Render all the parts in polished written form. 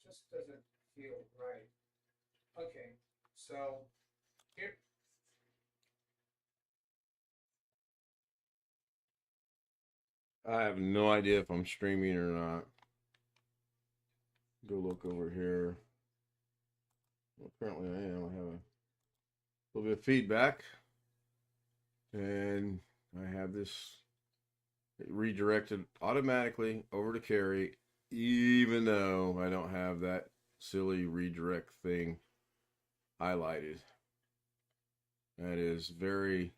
just doesn't feel right. Okay, so here. I have no idea if I'm streaming or not. Go look over here. Well, apparently I am. I have a little bit of feedback. And I have this redirected automatically over to Carrie, even though I don't have that silly redirect thing highlighted. That is very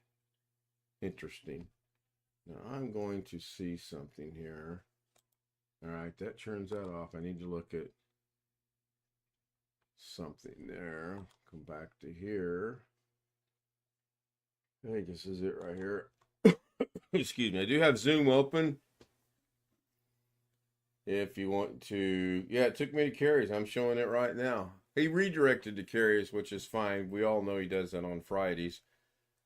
interesting. Now I'm going to see something here. All right, that turns that off. I need to look at something there. Come back to here. I think this is it right here. Excuse me. I do have Zoom open. If you want to, yeah, it took me to Carrie's. I'm showing it right now. He redirected to Carrie's, which is fine. We all know he does that on Fridays.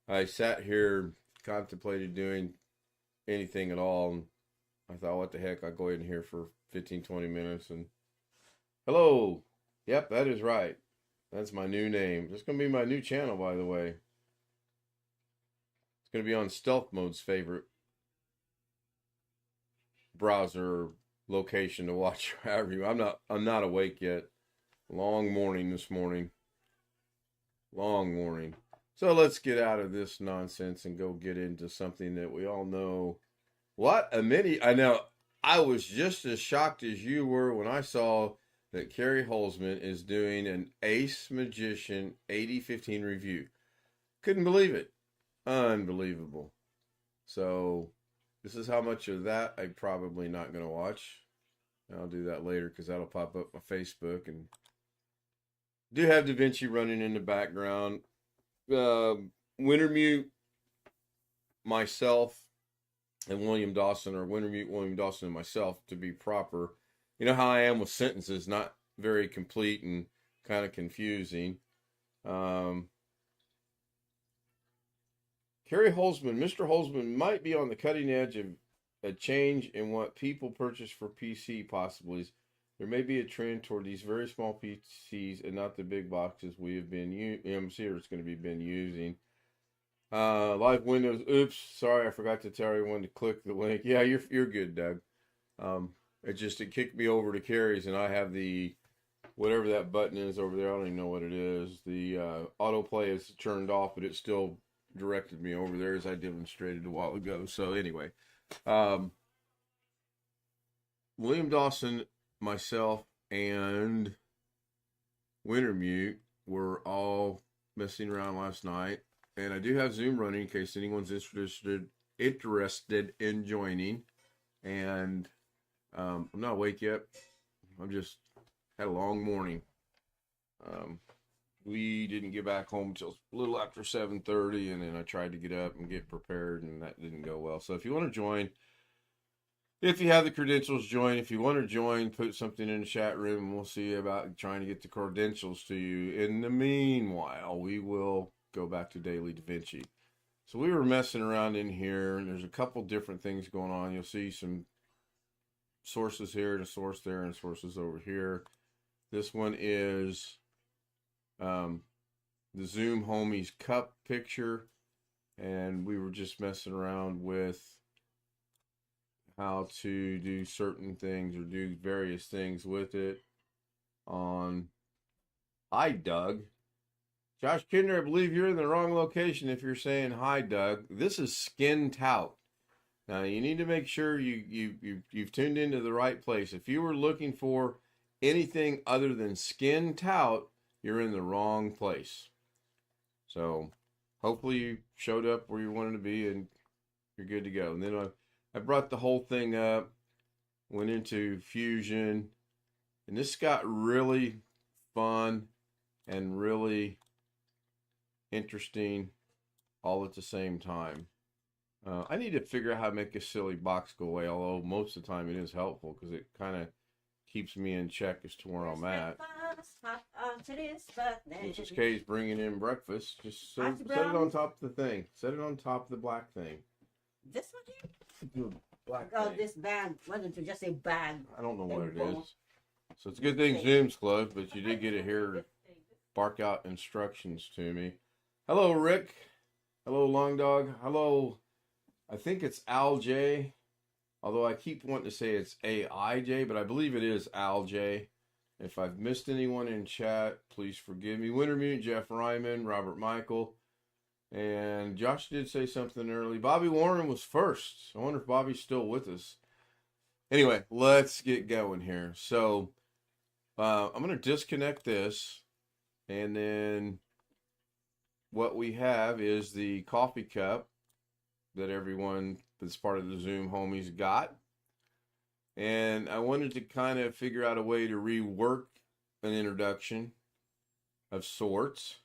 I sat here, contemplated doing anything at all. And I thought, what the heck? I'll go in here for 15, 20 minutes. And hello. Yep, that is right. That's my new name. This is going to be my new channel, by the way. It's going to be on stealth mode's favorite browser location to watch however you. I'm not awake yet. Long morning this morning. Long morning. So let's get out of this nonsense and go get into something that we all know. What a mini. I know I was just as shocked as you were when I saw that Carrie Holzman is doing an Ace Magician 8015 review. Couldn't believe it. Unbelievable. So this is how much of that I'm probably not going to watch. I'll do that later because that'll pop up my Facebook. And do have Davinci running in the background. Wintermute, myself, and William Dawson, or Wintermute, William Dawson, and myself, to be proper. You know how I am with sentences, not very complete and kind of confusing. Carrie Holzman, Mr. Holzman might be on the cutting edge of a change in what people purchase for PC, possibly. There may be a trend toward these very small PCs and not the big boxes we have been it's going to be been using. Live Windows. Oops, sorry, I forgot to tell everyone to click the link. Yeah, you're good, Doug. It kicked me over to Carrie's, and I have the whatever that button is over there. I don't even know what it is. The autoplay is turned off, but it still directed me over there as I demonstrated a while ago. So anyway, William Dawson, myself, and Wintermute were all messing around last night, and I do have Zoom running in case anyone's interested in joining. And I'm not awake yet. I'm just had a long morning. We didn't get back home until a little after 7:30, and then I tried to get up and get prepared, and that didn't go well. So if you want to join, if you have the credentials, join. If you want to join, put something in the chat room, and we'll see about trying to get the credentials to you. In the meanwhile, we will go back to Daily Davinci. So we were messing around in here, and there's a couple different things going on. You'll see some sources here, and a source there, and sources over here. This one is the Zoom Homies Cup picture, and we were just messing around with how to do certain things or do various things with it on. Hi, Doug. Josh Kinder, I believe you're in the wrong location if you're saying hi, Doug. This is Skin Tout. Now, you need to make sure you've tuned into the right place. If you were looking for anything other than Skin Tout, you're in the wrong place. So hopefully you showed up where you wanted to be and you're good to go. And then I brought the whole thing up, went into Fusion, and this got really fun and really interesting all at the same time. I need to figure out how to make this silly box go away, although most of the time it is helpful because it kind of keeps me in check as to where I'm at. Mrs. K's bringing in breakfast. Just set it on top of the thing. Set it on top of the black thing. This one here? The black Oh, thing. this bag. Why don't you just say bag? I don't know what it is. So it's a good thing Zoom's closed, but you did get to hear bark out instructions to me. Hello, Rick. Hello, Long Dog. Hello, I think it's Al J. Although I keep wanting to say it's AIJ, but I believe it is Al J. If I've missed anyone in chat, please forgive me. Wintermute, Jeff Ryman, Robert Michael. And Josh did say something early. Bobby Warren was first. I wonder if Bobby's still with us. Anyway, let's get going here. So I'm going to disconnect this. And then what we have is the coffee cup that everyone that's part of the Zoom homies got. And I wanted to kind of figure out a way to rework an introduction of sorts.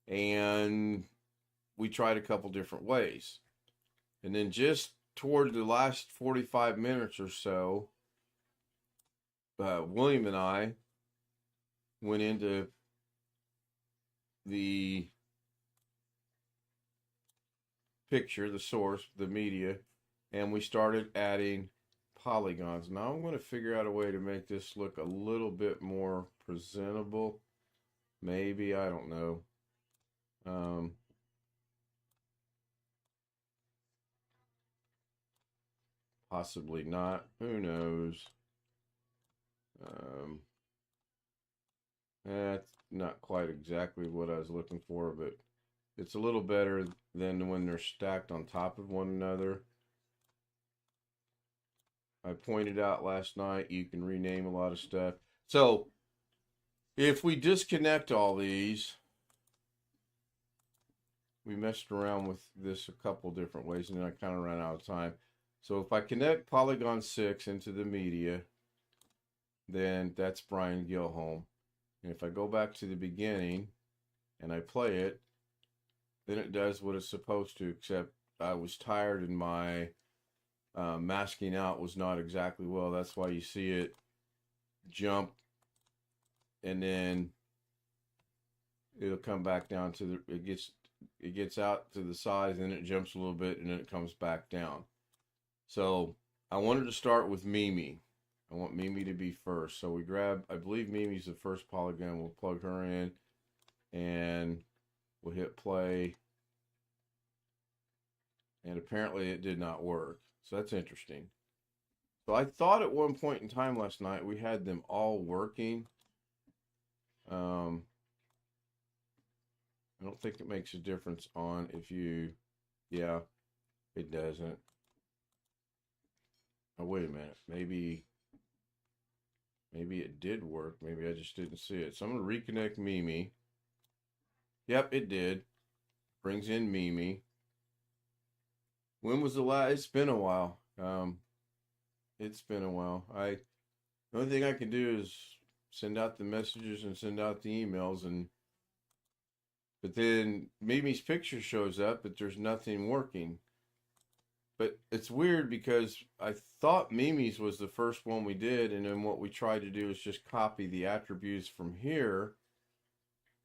And we tried a couple different ways. And then just toward the last 45 minutes or so, William and I went into the picture, the source, the media, and we started adding polygons. Now I'm going to figure out a way to make this look a little bit more presentable. Maybe, I don't know. Possibly not. Who knows? That's not quite exactly what I was looking for, but it's a little better than when they're stacked on top of one another. I pointed out last night you can rename a lot of stuff. So if we disconnect all these, we messed around with this a couple different ways, and then I kind of ran out of time. So if I connect Polygon 6 into the media, then that's Brian Gilholm. And if I go back to the beginning and I play it, then it does what it's supposed to, except I was tired and my masking out was not exactly well. That's why you see it jump and then it'll come back down to the, it gets out to the sides and then it jumps a little bit and then it comes back down. So I wanted to start with Mimi. I want Mimi to be first. So we grab, I believe Mimi's the first polygon. We'll plug her in and we'll hit play. And apparently it did not work. So that's interesting. So I thought at one point in time last night we had them all working. I don't think it makes a difference on if you, yeah, it doesn't. Oh, wait a minute. Maybe it did work. Maybe I just didn't see it. So I'm going to reconnect Mimi. Yep, it did. Brings in Mimi. When was the last? It's been a while. It's been a while. The only thing I can do is send out the messages and send out the emails, but then Mimi's picture shows up, but there's nothing working. But it's weird because I thought Mimi's was the first one we did, and then what we tried to do is just copy the attributes from here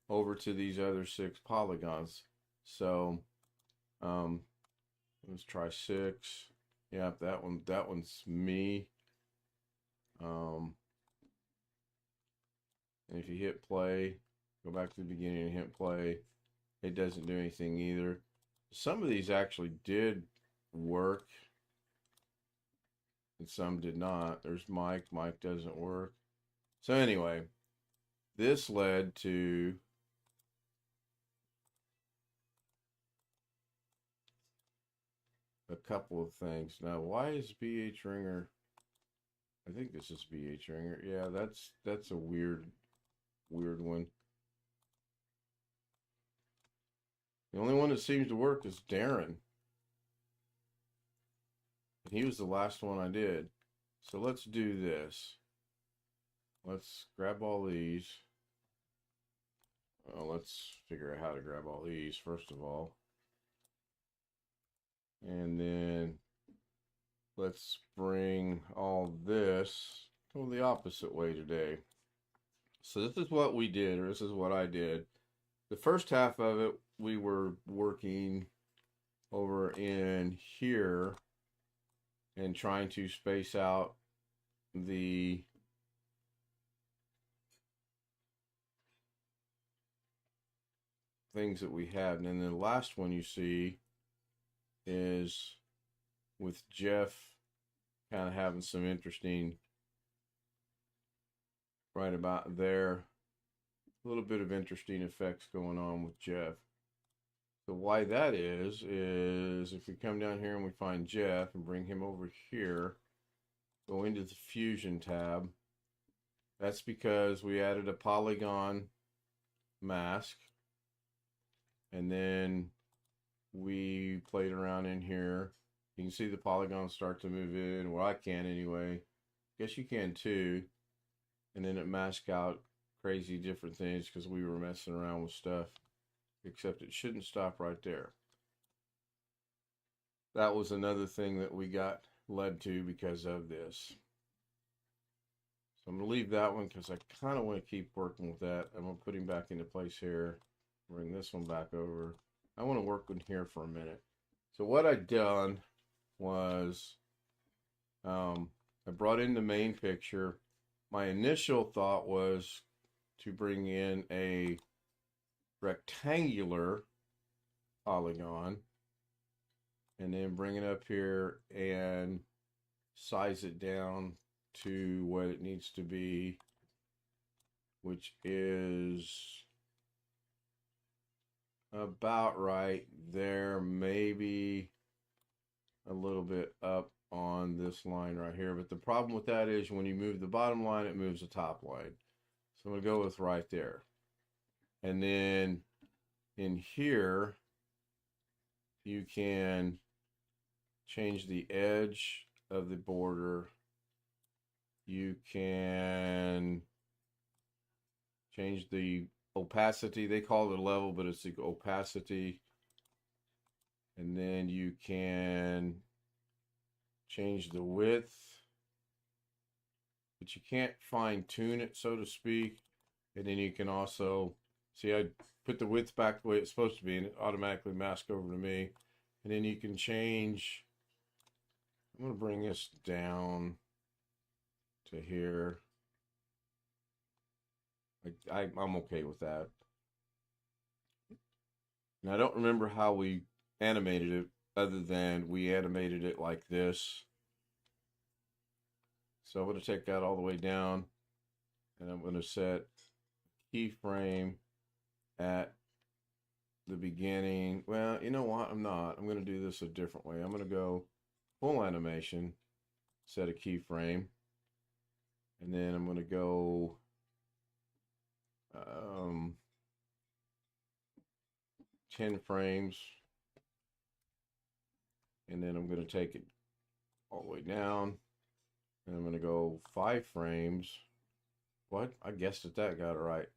over to these other 6 polygons. So let's try 6. Yeah, that one's me. And if you hit play, go back to the beginning and hit play, it doesn't do anything either. Some of these actually did work and some did not. There's Mike. Mike doesn't work. So anyway, this led to a couple of things. Now, why is BH Ringer? I think this is BH Ringer. Yeah, that's a weird one. The only one that seems to work is Darren. And he was the last one I did. So let's do this. Let's grab all these. Well, let's figure out how to grab all these first of all. And then let's bring all this go the opposite way today. So this is what we did, or this is what I did. The first half of it, we were working over in here and trying to space out the things that we had. And then the last one you see is with Jeff kind of having some interesting, right about there, a little bit of interesting effects going on with Jeff. So why that is if we come down here and we find Jeff and bring him over here, go into the Fusion tab, that's because we added a polygon mask, and then we played around in here. You can see the polygons start to move in. Well, I can anyway. Guess you can too. And then it masked out crazy different things because we were messing around with stuff. Except it shouldn't stop right there. That was another thing that we got led to because of this. So I'm going to leave that one because I kind of want to keep working with that. I'm going to put him back into place here. Bring this one back over. I want to work in here for a minute. So what I done was I brought in the main picture. My initial thought was to bring in a rectangular polygon and then bring it up here and size it down to what it needs to be, which is about right there, maybe a little bit up on this line right here. But the problem with that is when you move the bottom line, it moves the top line. So I'm going to go with right there. And then in here, you can change the edge of the border. You can change the opacity. They call it a level, but it's the opacity. And then you can change the width, but you can't fine tune it, so to speak. And then you can also see, I put the width back the way it's supposed to be, and it automatically masks over to me. And then you can change. I'm going to bring this down to here. I'm okay with that. And I don't remember how we animated it, other than we animated it like this. So I'm going to take that all the way down, and I'm going to set keyframe at the beginning. Well, you know what? I'm not. I'm going to do this a different way. I'm going to go full animation, set a keyframe, and then I'm going to go 10 frames, and then I'm going to take it all the way down, and I'm going to go 5 frames. What? I guessed that got it right.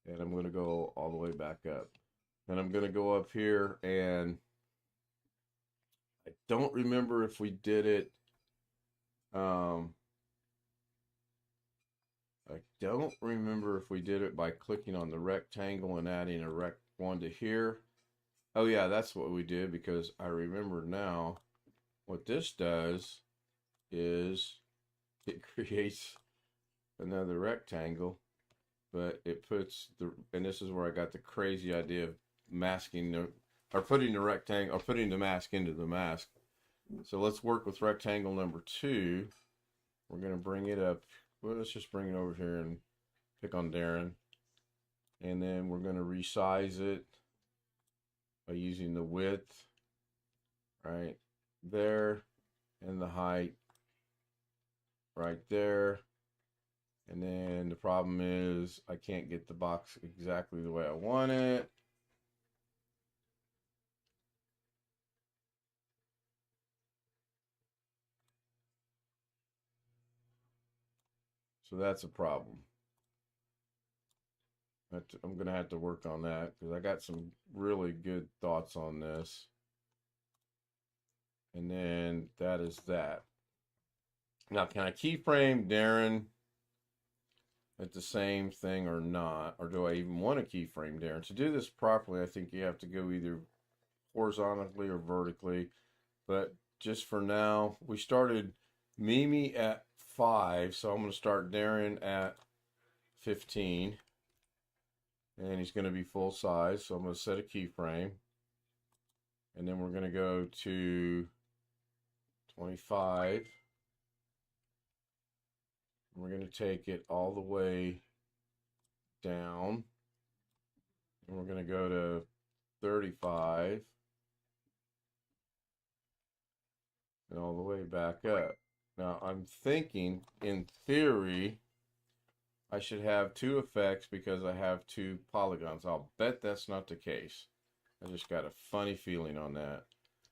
And I'm going to go all the way back up. And I'm going to go up here, and I don't remember if we did it. I don't remember if we did it by clicking on the rectangle and adding a rect one to here. Oh yeah, that's what we did, because I remember now what this does is it creates another rectangle, but it puts the, and this is where I got the crazy idea of masking the, or putting the rectangle, or putting the mask into the mask. So let's work with rectangle number 2. We're going to bring it up. Well, let's just bring it over here and pick on Darren. And then we're going to resize it by using the width right there and the height right there. And then the problem is I can't get the box exactly the way I want it. So that's a problem. I'm going to have to work on that, because I got some really good thoughts on this. And then that is that. Now, can I keyframe Darren at the same thing or not? Or do I even want to keyframe Darren? To do this properly, I think you have to go either horizontally or vertically. But just for now, we started Mimi at 5, so I'm going to start Darren at 15. and he's going to be full size. So I'm going to set a keyframe, and then we're going to go to 25. We're going to take it all the way down, and we're going to go to 35 and all the way back up. Now I'm thinking, in theory, I should have two effects because I have two polygons. I'll bet that's not the case. I just got a funny feeling on that.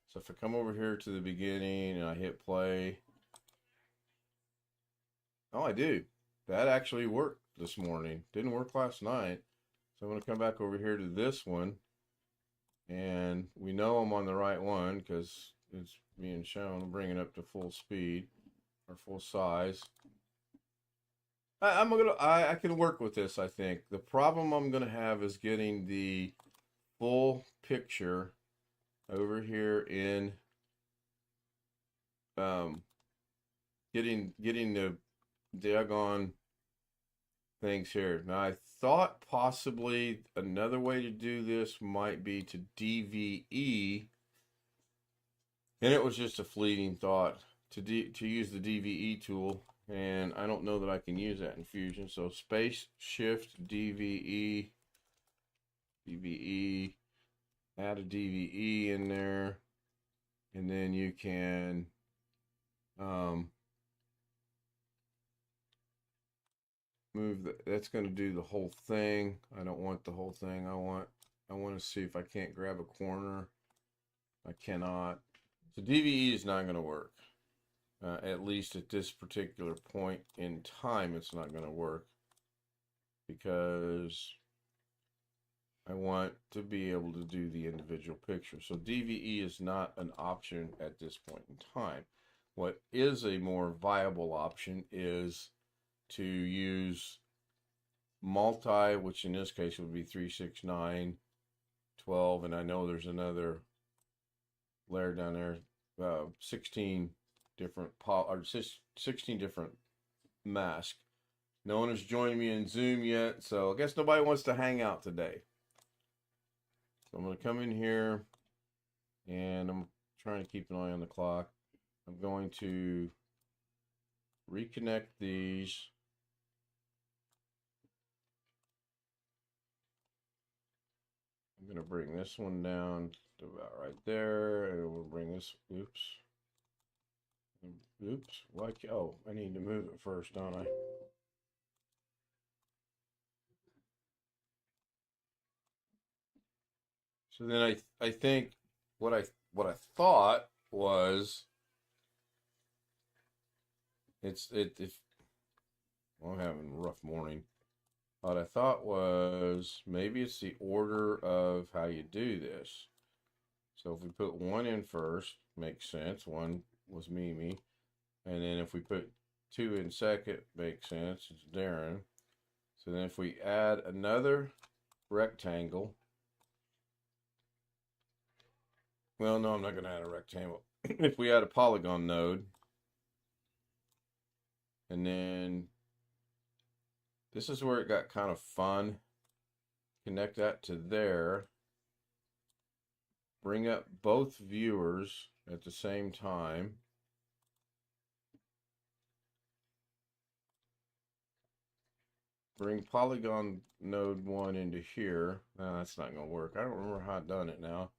So if I come over here to the beginning and I hit play, oh, I do. That actually worked this morning. Didn't work last night. So I'm going to come back over here to this one, and we know I'm on the right one because it's being shown. I'm bringing it up to full speed or full size. I can work with this, I think. The problem I'm gonna have is getting the full picture over here in getting the daggone things here. Now I thought possibly another way to do this might be to DVE, and it was just a fleeting thought to use the DVE tool. And I don't know that I can use that in Fusion. So space shift DVE, DVE, add a DVE in there, and then you can move that's going to do the whole thing. I don't want the whole thing. I want to see if I can't grab a corner. I cannot. So DVE is not going to work. At least at this particular point in time, it's not going to work because I want to be able to do the individual picture. So DVE is not an option at this point in time. What is a more viable option is to use multi, which in this case would be 3, 6, 9, 12, and I know there's another layer down there, 16 different 16 different masks. No one has joined me in Zoom yet, so I guess nobody wants to hang out today. So I'm going to come in here, and I'm trying to keep an eye on the clock. I'm going to reconnect these. I'm going to bring this one down to about right there, and we'll bring this, oops, why, oh, I need to move it first, don't I? So then I think what I thought was well, I'm having a rough morning. What I thought was maybe it's the order of how you do this. So if we put one in first, makes sense. One was Mimi. And then if we put 2 in second, makes sense. It's Darren. So then if we add another rectangle. Well, no, I'm not going to add a rectangle. If we add a polygon node. And then this is where it got kind of fun. Connect that to there. Bring up both viewers at the same time. Bring polygon node 1 into here. No, that's not going to work. I don't remember how I've done it now.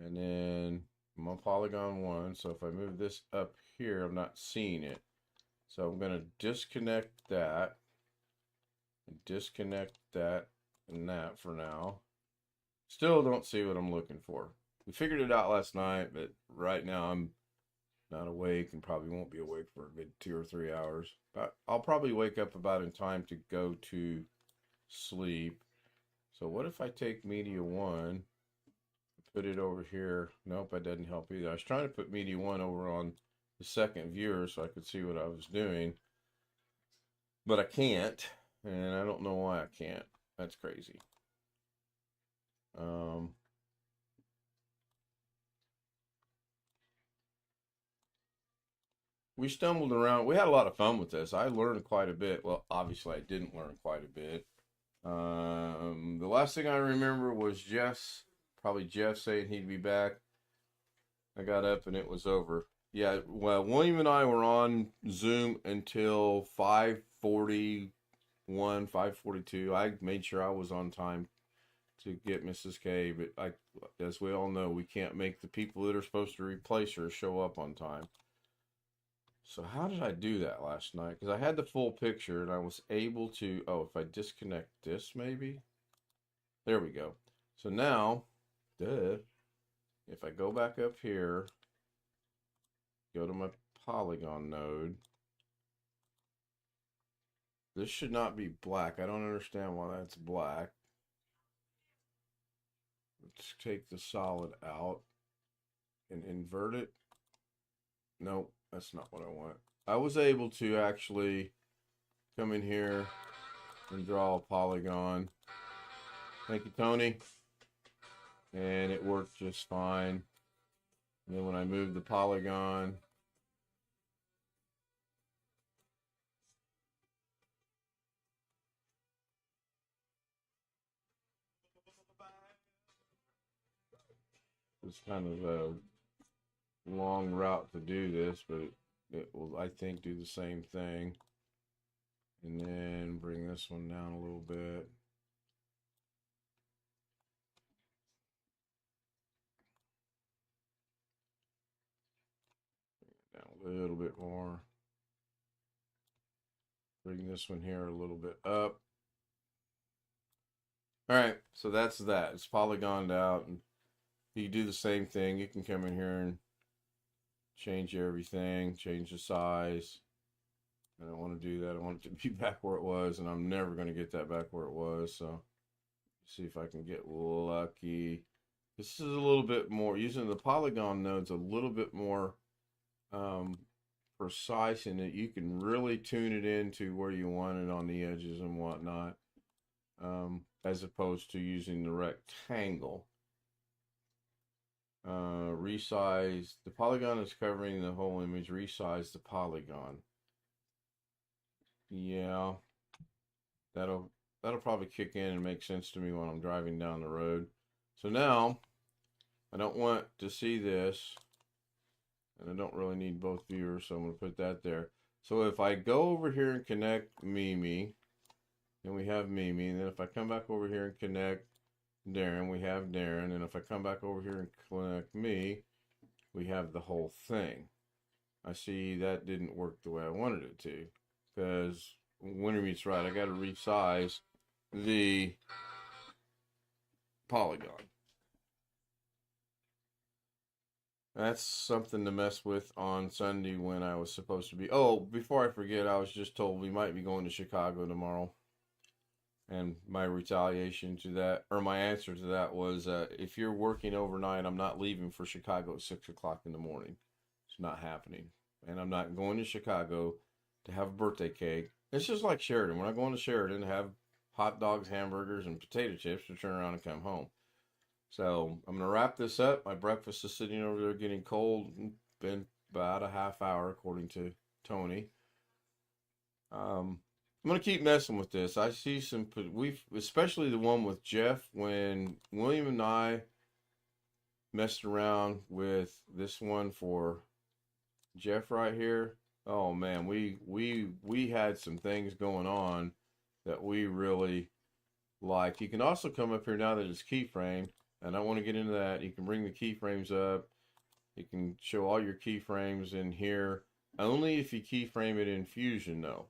And then I'm on polygon 1. So if I move this up here, I'm not seeing it. So I'm going to disconnect that. Disconnect that and that for now. Still don't see what I'm looking for. We figured it out last night, but right now I'm not awake and probably won't be awake for a good 2 or 3 hours. But I'll probably wake up about in time to go to sleep. So what if I take media 1, put it over here? Nope, that doesn't help either. I was trying to put media 1 over on the second viewer so I could see what I was doing, but I can't, and I don't know why I can't. That's crazy. We stumbled around. We had a lot of fun with this. I learned quite a bit. Well, obviously I didn't learn quite a bit. The last thing I remember was probably Jeff saying he'd be back. I got up and it was over. Yeah, well, William and I were on Zoom until 5:41, 5:42. I made sure I was on time to get Mrs. K, but as we all know, we can't make the people that are supposed to replace her show up on time. So how did I do that last night? Because I had the full picture and I was able to, if I disconnect this maybe. There we go. So now, if I go back up here, go to my polygon node. This should not be black. I don't understand why that's black. Let's take the solid out and invert it. Nope, that's not what I want. I was able to actually come in here and draw a polygon. Thank you, Tony. And it worked just fine. And then when I move the polygon, it's kind of a long route to do this, but it will, I think, do the same thing. And then bring this one down a little bit. Down a little bit more. Bring this one here a little bit up. All right, so that's that. It's polygoned out, and you can do the same thing. You can come in here and change everything, change the size. I don't want to do that. I want it to be back where it was, and I'm never going to get that back where it was. So, see if I can get lucky. This is a little bit more, using the polygon nodes, a little bit more precise in that you can really tune it into where you want it on the edges and whatnot, as opposed to using the rectangle. Resize, the polygon is covering the whole image. Resize the polygon. Yeah, that'll probably kick in and make sense to me when I'm driving down the road. So now, I don't want to see this, and I don't really need both viewers, so I'm going to put that there. So if I go over here and connect Mimi, then we have Mimi, and then if I come back over here and connect Darren, we have Darren, and if I come back over here and connect me, we have the whole thing. I see that didn't work the way I wanted it to, because Winter Meets Right, I got to resize the polygon. That's something to mess with on Sunday when I was supposed to be. Oh, before I forget, I was just told we might be going to Chicago tomorrow. And my retaliation to that, or my answer to that was, if you're working overnight, I'm not leaving for Chicago at 6 o'clock in the morning. It's not happening. And I'm not going to Chicago to have a birthday cake. It's just like Sheridan. When I go into Sheridan to have hot dogs, hamburgers, and potato chips to turn around and come home. So I'm going to wrap this up. My breakfast is sitting over there getting cold. It's been about a half hour, according to Tony. I'm going to keep messing with this. I see some, especially the one with Jeff, when William and I messed around with this one for Jeff right here. Oh man, we had some things going on that we really like. You can also come up here now that it's keyframe. I don't want to get into that. You can bring the keyframes up. You can show all your keyframes in here. Only if you keyframe it in Fusion, though.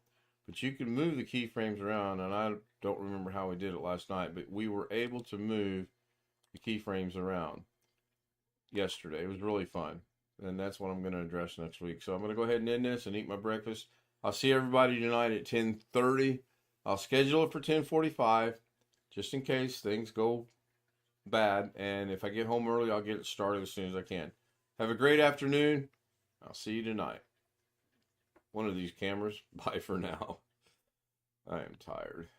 But you can move the keyframes around, and I don't remember how we did it last night, but we were able to move the keyframes around yesterday. It was really fun, and that's what I'm going to address next week. So I'm going to go ahead and end this and eat my breakfast. I'll see everybody tonight at 10:30. I'll schedule it for 10:45, just in case things go bad, and if I get home early, I'll get it started as soon as I can. Have a great afternoon. I'll see you tonight. One of these cameras. Bye for now. I am tired.